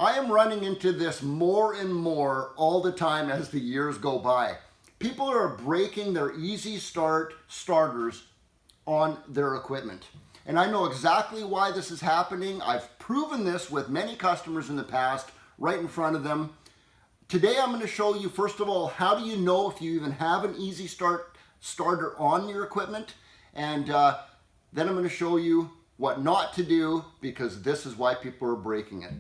I am running into this more and more all the time as the years go by. People are breaking their easy start starters on their equipment. And I know exactly why this is happening. I've proven this with many customers in the past, right in front of them. Today I'm going to show you, first of all, how do you know if you even have an easy start starter on your equipment? And then I'm going to show you what not to do, because this is why people are breaking it.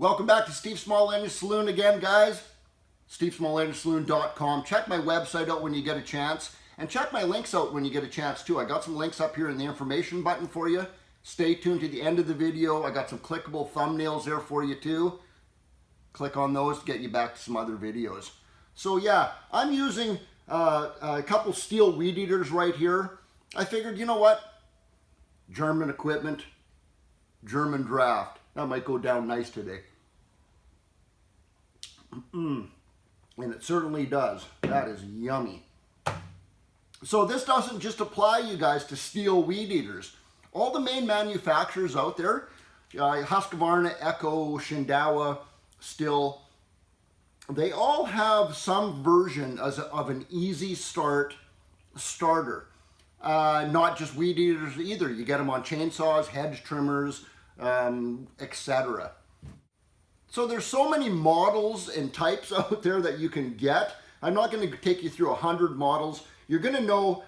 Welcome back to Steve Small Engine Saloon again, guys. SteveSmallEngineSaloon.com. Check my website out when you get a chance, and check my links out when you get a chance too. I got some links up here in the information button for you. Stay tuned to the end of the video. I got some clickable thumbnails there for you too. Click on those to get you back to some other videos. So yeah, I'm using a couple steel weed eaters right here. I figured, you know what? German equipment, German draft. That might go down nice today. And it certainly does. That is yummy. So this doesn't just apply, you guys, to steel weed eaters. All the main manufacturers out there, Husqvarna, Echo, Shindawa, Still, they all have some version of an easy start starter. Not just weed eaters either. You get them on chainsaws, hedge trimmers, etc. So there's so many models and types out there that you can get. I'm not going to take you through 100 models. You're going to know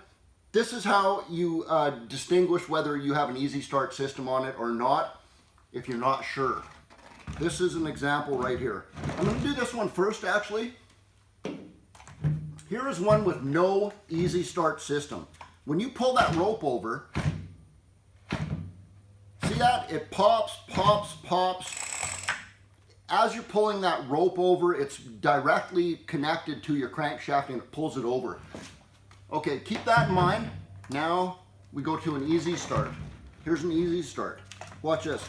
this is how you distinguish whether you have an easy start system on it or not, if you're not sure. This is an example right here. I'm going to do this one first, actually. Here is one with no easy start system. When you pull that rope over, see that? It pops, pops, pops. As you're pulling that rope over, it's directly connected to your crankshaft and it pulls it over. Okay, keep that in mind. Now we go to an easy start. Here's an easy start. Watch this.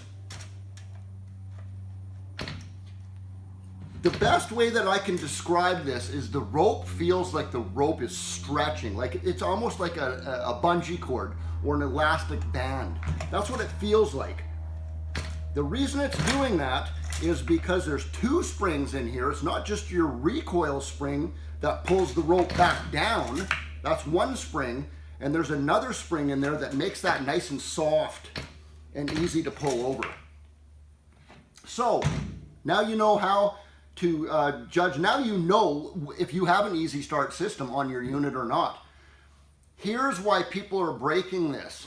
The best way that I can describe this is the rope feels like the rope is stretching. Like it's almost like a bungee cord or an elastic band. That's what it feels like. The reason it's doing that is because there's two springs in here. It's not just your recoil spring that pulls the rope back down. That's one spring. And there's another spring in there that makes that nice and soft and easy to pull over. So now you know how to judge. Now you know if you have an easy start system on your unit or not. Here's why people are breaking this.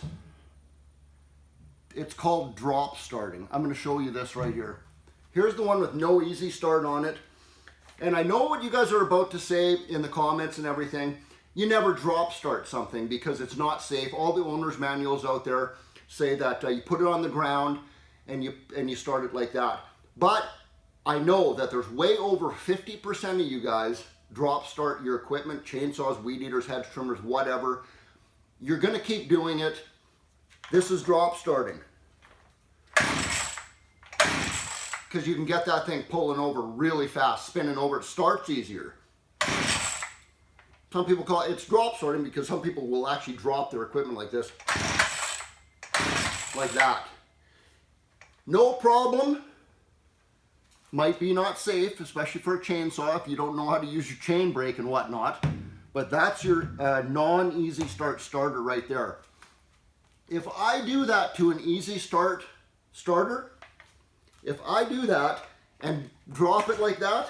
It's called drop starting. I'm going to show you this right here. Here's the one with no easy start on it. And I know what you guys are about to say in the comments and everything. You never drop start something because it's not safe. All the owner's manuals out there say that you put it on the ground and you start it like that. But I know that there's way over 50% of you guys drop start your equipment, chainsaws, weed eaters, hedge trimmers, whatever. You're going to keep doing it. This is drop starting. Because you can get that thing pulling over really fast, spinning over. It starts easier. Some people call it, it's drop starting because some people will actually drop their equipment like this. Like that. No problem. Might be not safe, especially for a chainsaw if you don't know how to use your chain brake and whatnot. But that's your non-easy start starter right there. If I do that to an easy start starter, if I do that and drop it like that,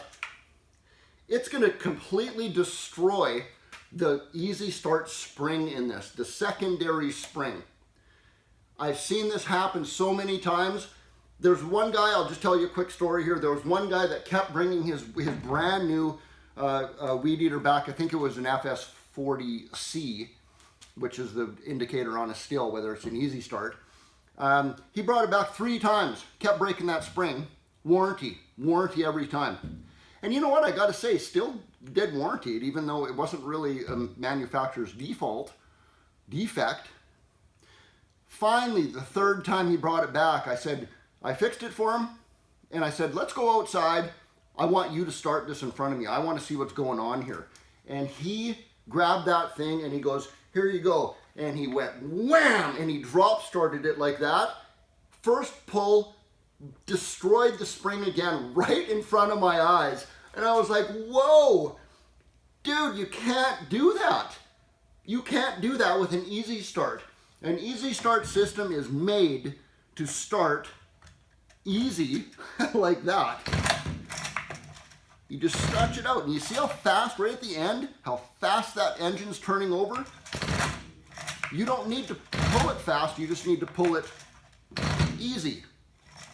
it's going to completely destroy the easy start spring in this, the secondary spring. I've seen this happen so many times. There's one guy, I'll just tell you a quick story here. There was one guy that kept bringing his brand new weed eater back. I think it was an FS40C, which is the indicator on a still, whether it's an easy start. He brought it back 3 times, kept breaking that spring. Warranty every time. And you know what, I gotta say, still did warranty it, even though it wasn't really a manufacturer's defect. Finally, the 3rd time he brought it back, I said, I fixed it for him, and I said, let's go outside, I want you to start this in front of me. I want to see what's going on here. And he grabbed that thing and he goes, here you go. And he went wham, and he drop started it like that. First pull, destroyed the spring again right in front of my eyes. And I was like, whoa, dude, you can't do that. You can't do that with an easy start. An easy start system is made to start easy like that. You just stretch it out and you see how fast right at the end, how fast that engine's turning over? You don't need to pull it fast, you just need to pull it easy,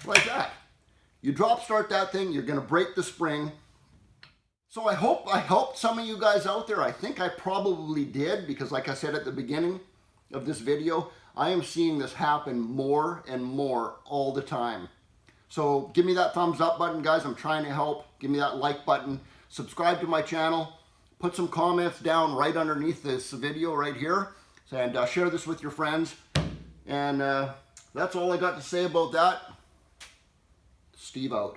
like that. You drop start that thing, you're gonna break the spring. So I hope I helped some of you guys out there. I think I probably did, because like I said at the beginning of this video, I am seeing this happen more and more all the time. So give me that thumbs up button, guys. I'm trying to help. Give me that like button. Subscribe to my channel. Put some comments down right underneath this video right here. And share this with your friends. And that's all I got to say about that. Steve out.